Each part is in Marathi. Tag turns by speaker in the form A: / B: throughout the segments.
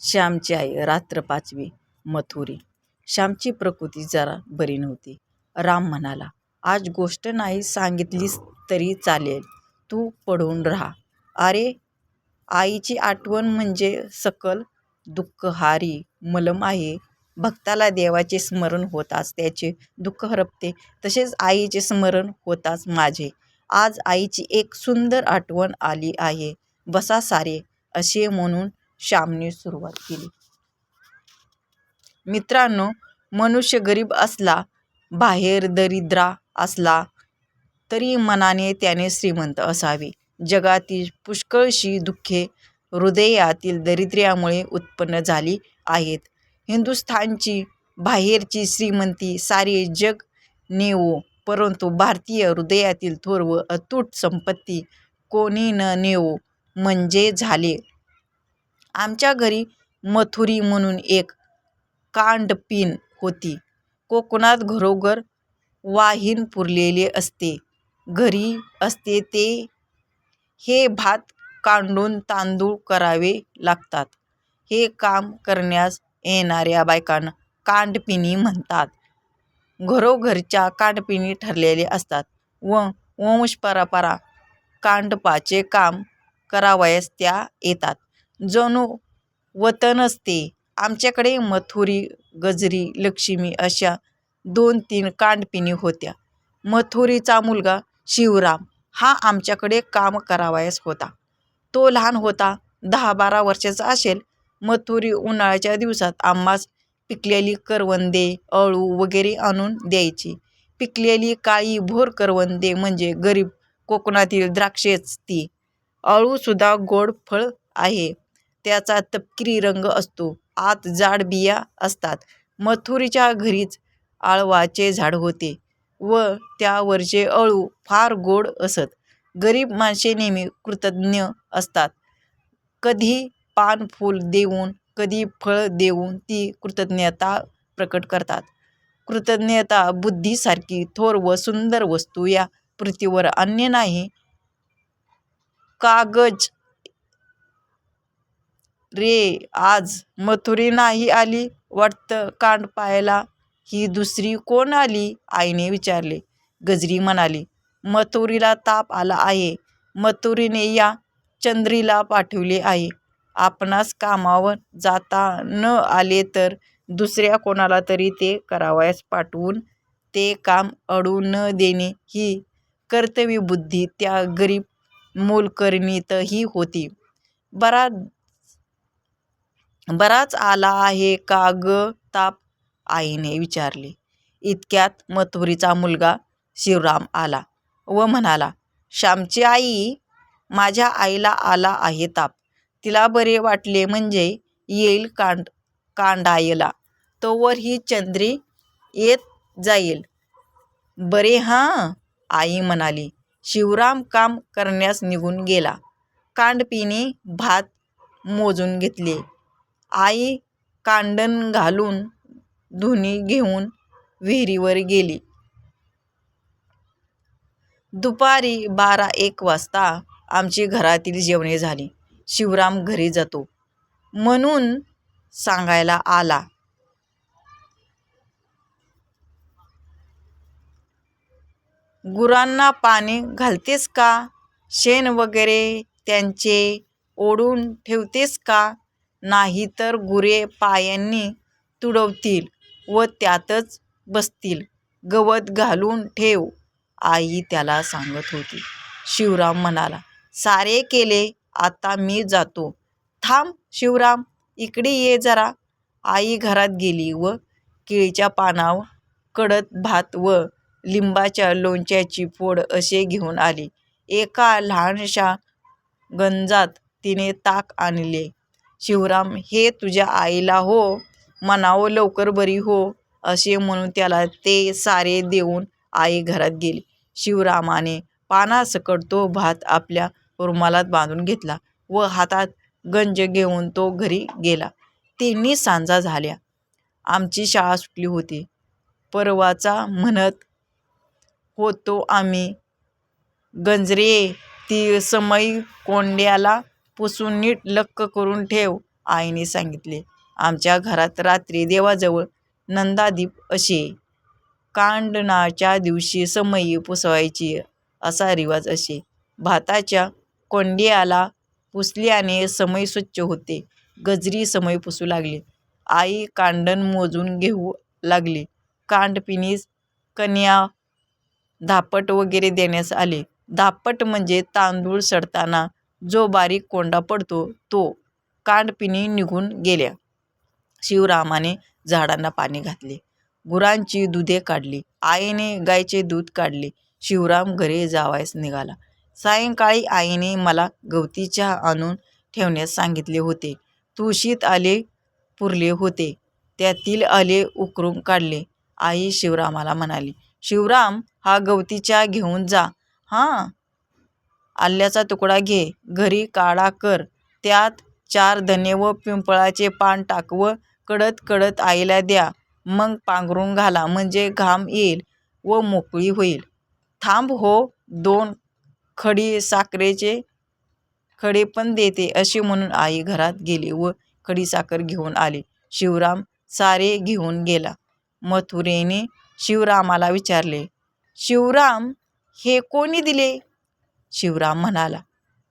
A: श्यामची आई रात्र 5वी मथुरी. श्यामची प्रकृती जरा बरी नव्हती. राम म्हणाला, आज गोष्ट नाही सांगितलीस तरी चालेल, तू पडून राहा. अरे, आईची आठवण म्हणजे सकल दुःखहारी मलम आहे. भक्ताला देवाचे स्मरण होताच त्याचे दुःख हरपते, तसेच आईचे स्मरण होताच माझे. आज आईची एक सुंदर आठवण आली आहे. बसा सारे, असे म्हणून श्यामने सुरुवात केली. मित्रांनो, मनुष्य गरीब असला, बाहेर दरिद्रा असला तरी मनाने त्याने श्रीमंत असावे. जगातील पुष्कळशी दुःखे हृदयातील दारिद्र्यामुळे उत्पन्न झाली आहेत. हिंदुस्थानची बाहेरची श्रीमंती सारे जग नेवो, परंतु भारतीय हृदयातील थोर व अतूट संपत्ती कोणी न नेवो म्हणजे झाले. आमच्या घरी मथुरी म्हणून एक कांडपिन होती. कोकणात घरोघर वाहीन पुरलेले असते. घरी असते ते हे भात कांडून तांदूळ करावे लागतात. हे काम करण्यास येणाऱ्या बायकांना कांडपिनी म्हणतात. घरोघरच्या कांडपिनी ठरलेले असतात व वंशपरंपरा कांडपाचे काम करावयास त्या येतात. जणू वतनच ते. आमच्याकडे मथुरी, गजरी, लक्ष्मी अशा 2-3 कांडपिनी होत्या. मथुरीचा मुलगा शिवराम हा आमच्याकडे काम करावयास होता. तो लहान होता, 10-12 वर्षाचा असेल. मथुरी उन्हाळ्याच्या दिवसात आम्हास पिकलेली करवंदे, अळू वगैरे आणून द्यायची. पिकलेली काळी भोर करवंदे म्हणजे गरीब कोकणातील द्राक्षेच ती. अळूसुद्धा गोड फळ आहे. त्याचा तपकिरी रंग असतो, आत जाड बिया असतात. मथुरीच्या घरीच आळवाचे झाड होते व त्यावरचे अळू फार गोड असत. गरीब माणसे नेहमी कृतज्ञ असतात. कधी पान फूल देऊन, कधी फळ देऊन ती कृतज्ञता प्रकट करतात. कृतज्ञता बुद्धीसारखी थोर व सुंदर वस्तू या पृथ्वीवर अन्य नाही. कागज रे, आज मथुरी नाही आली वाटतं कांड पाहायला. ही दुसरी कोण आली? आईने विचारले. गजरी म्हणाली, मथुरीला ताप आला आहे. मथुरीने या चंद्रीला पाठविले आहे. आपणास कामावर जाता न आले तर दुसऱ्या कोणाला तरी ते करावयास पाठवून ते काम अडू न देणे ही कर्तव्यबुद्धी त्या गरीब मोलकरणीतही होती. बराच आला आहे का ग ताप? आईने विचारले. इतक्यात मथुरीचा मुलगा शिवराम आला व म्हणाला, श्यामची आई, माझ्या आईला आला आहे ताप. तिला बरे वाटले म्हणजे येईल कांडायला. तोवर ही चंद्री येत जाईल. बरे हां, आई म्हणाली. शिवराम काम करण्यास निघून गेला. कांडपिनी भात मोजून घेतले. आई कांडण घालून धुणी घेऊन विहिरीवर गेली. दुपारी 12-1 वाजता आमची घरातील जेवणे झाली. शिवराम घरी जातो म्हणून सांगायला आला. गुरांना पाणी घालतेस का? शेण वगैरे त्यांचे ओढून ठेवतेस का? नाही तर गुरे पायांनी तुडवतील व त्यातच बसतील. गवत घालून ठेव, आई त्याला सांगत होती. शिवराम म्हणाला, सारे केले, आता मी जातो. थांब शिवराम, इकडे ये जरा. आई घरात गेली व केळीच्या पानावर कडक भात व लिंबाच्या लोणच्याची फोड असे घेऊन आली. एका लहानशा गंजात तिने ताक आणले. शिवराम, हे तुझ्या आईला हो, म्हणावं लवकर बरी हो, असे म्हणून त्याला ते सारे देऊन आई घरात गेली. शिवरामाने पानासकट तो भात आपल्या रुमालात बांधून घेतला व हातात गंज घेऊन तो घरी गेला. 3 सांजा झाल्या. आमची शाळा सुटली होती. परवाचा म्हणत होतो आम्ही, गंजरे, ती समई कोंड्याला पुसून नीट लक्क करून ठेव. आईने सांगितले. आमच्या घरात रात्री देवाजवळ नंदादीप असे. कांडणाच्या दिवशी समई पुसवायची असा रिवाज असे. भाताच्या कोंड्याला पुसल्याने समई स्वच्छ होते. गजरी समई पुसू लागली. आई कांडण मोजून घेऊ लागली. कांडपिनीस कन्या धापट वगैरे देण्यास आले. धापट म्हणजे तांदूळ सडताना जो बारीक कोंडा पडतो तो. कांडपिनी निघून गेल्या. शिवरामाने झाडांना पाणी घातले. गुरांची दुधे काढली. आईने गायीचे दूध काढले. शिवराम घरी जावयास निघाला. सायंकाळी आईने मला गवती चहा आणून ठेवण्यास सांगितले होते. तुळशीत आले पुरले होते. त्यातील आले उकरून काढले. आई शिवरामाला म्हणाली, शिवराम, हा गवती चहा घेऊन जा. हां, आल्याचा तुकडा घे. घरी काढा कर. त्यात 4 धने व पिंपळाचे पान टाक व कडत कडत आईला द्या. मग पांघरून घाला, म्हणजे घाम येईल व मोकळी होईल. थांब हो, 2 खडी साखरेचे खडे पण देते, असे म्हणून आई घरात गेली व खडीसाखर घेऊन आली. शिवराम सारे घेऊन गेला. मथुरेने शिवरामाला विचारले, शिवराम, हे कोणी दिले? शिवराम म्हणाला,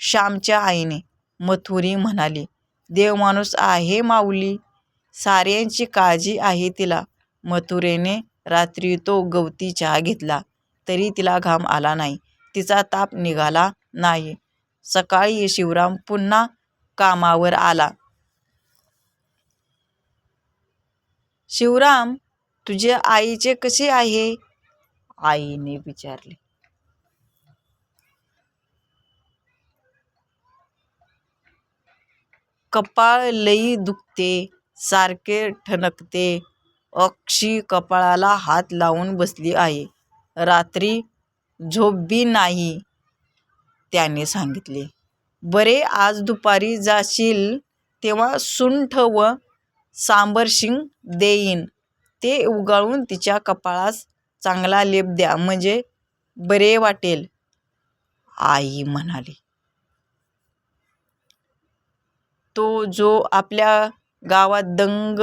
A: श्यामच्या आईने. मथुरी म्हणाली, देवमाणूस आहे माऊली, साऱ्यांची काळजी आहे तिला. मथुरेने रात्री तो गवती चहा घेतला तरी तिला घाम आला नाही. तिचा ताप निघाला नाही. सकाळी शिवराम पुन्हा कामावर आला. शिवराम, तुझ्या आईचे कसे आहे? आईने विचारले. कपाळ लई दुखते, सारखे ठणकते. अक्षी कपाळाला हात लावून बसली आहे. रात्री झोप बी नाही, त्याने सांगितले. बरे, आज दुपारी जाशील तेव्हा सुंठ व सांबरशिंग देईन. ते उगाळून तिच्या कपाळास चांगला लेप द्या, म्हणजे बरे वाटेल, आई म्हणाली. तो जो आपल्या गावात दंग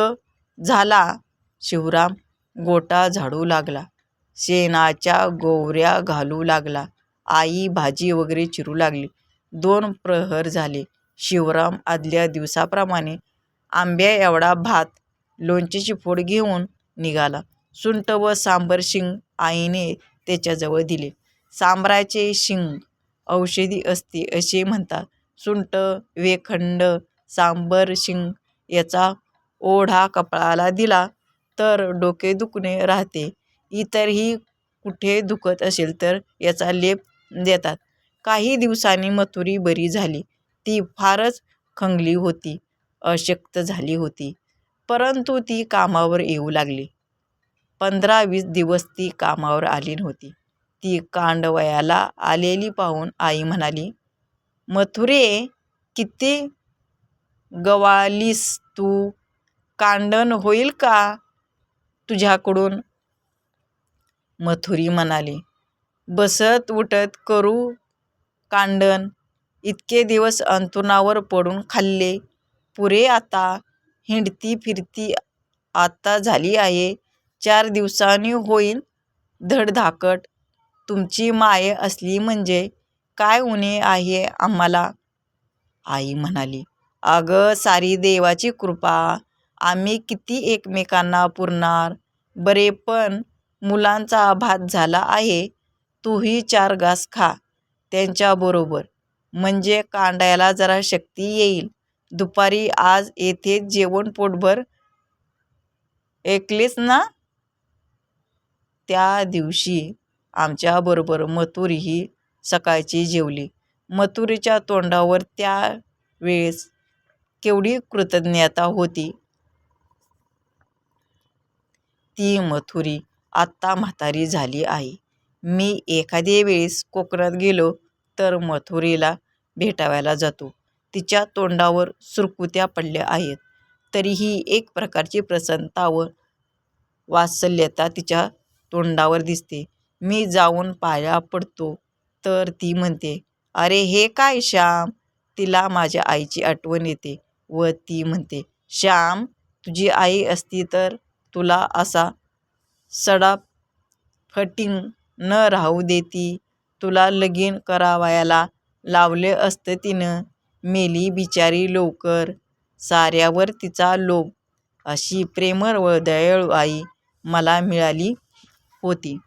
A: झाला. शिवराम गोटा झाडू लागला. शेणाच्या गोवऱ्या घालू लागला. आई भाजी वगैरे चिरू लागली. 2 प्रहर झाले. शिवराम आदल्या दिवसाप्रमाणे आंब्या एवढा भात, लोणच्याची फोड घेऊन निघाला. सुंठ व सांबर शिंग आईने त्याच्याजवळ दिले. सांबराचे शिंग औषधी असते असे म्हणतात. सुंठ, वेखंड, सांबर शिंग याचा ओढा कपाळाला दिला तर डोके दुखणे राहते. इतरही कुठे दुखत असेल तर याचा लेप देतात. काही दिवसांनी मथुरी बरी झाली. ती फारच खंगली होती, अशक्त झाली होती, परंतु ती कामावर येऊ लागली. 15-20 दिवस ती कामावर आली नव्हती. ती कांडवयाला आलेली पाहून आई म्हणाली, मथुरे, किती गवाळलीस तू? कांडण होईल का तुझ्याकडून? मथुरी म्हणाली, बसत उठत करू कांडण. इतके दिवस अंथरुणावर पडून खाल्ले पुरे, आता हिंडती फिरती आता झाली आहे. 4 दिवसांनी होईल धडधाकट. तुमची माय असली म्हणजे काय उणे आहे आम्हाला? आई म्हणाली, अगं सारी देवाची कृपा, आम्ही किती एकमेकांना पुरणार. बरे, पण मुलांचा भात झाला आहे. तूही 4 घास खा त्यांच्याबरोबर, म्हणजे कांडायला जरा शक्ती येईल. दुपारी आज येथेच जेवण पोटभर, ऐकलेस ना? त्या दिवशी आमच्याबरोबर मथुरीही सकाळची जेवली. मथुरीच्या तोंडावर त्या वेळेस केवढी कृतज्ञता होती. ती मथुरी आत्ता म्हातारी झाली आहे. मी एखाद्या वेळेस कोकणात गेलो तर मथुरीला भेटावयाला जातो. तिच्या तोंडावर सुरकुत्या पडल्या आहेत, तरीही एक प्रकारची प्रसन्नता व वात्सल्यता तिच्या तोंडावर दिसते. मी जाऊन पाया पडतो तर ती म्हणते, अरे हे काय श्याम? तिला माझ्या आईची आठवण येते व ती म्हणते, श्याम, तुझी आई असती तर तुला असा सडाफटिंग न राहू देती. तुला लगीन करावयाला लावले असतं तिनं. मेली बिचारी लवकर. साऱ्यावर तिचा लोभ. अशी प्रेमळ व दयाळू आई मला मिळाली होती.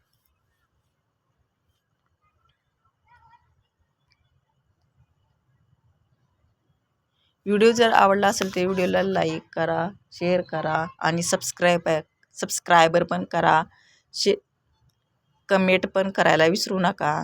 A: व्हिडिओ जर आवडला असेल तर व्हिडिओला लाईक करा, शेअर करा आणि सबस्क्रायबर पण करा. कमेंट पण करायला विसरू नका.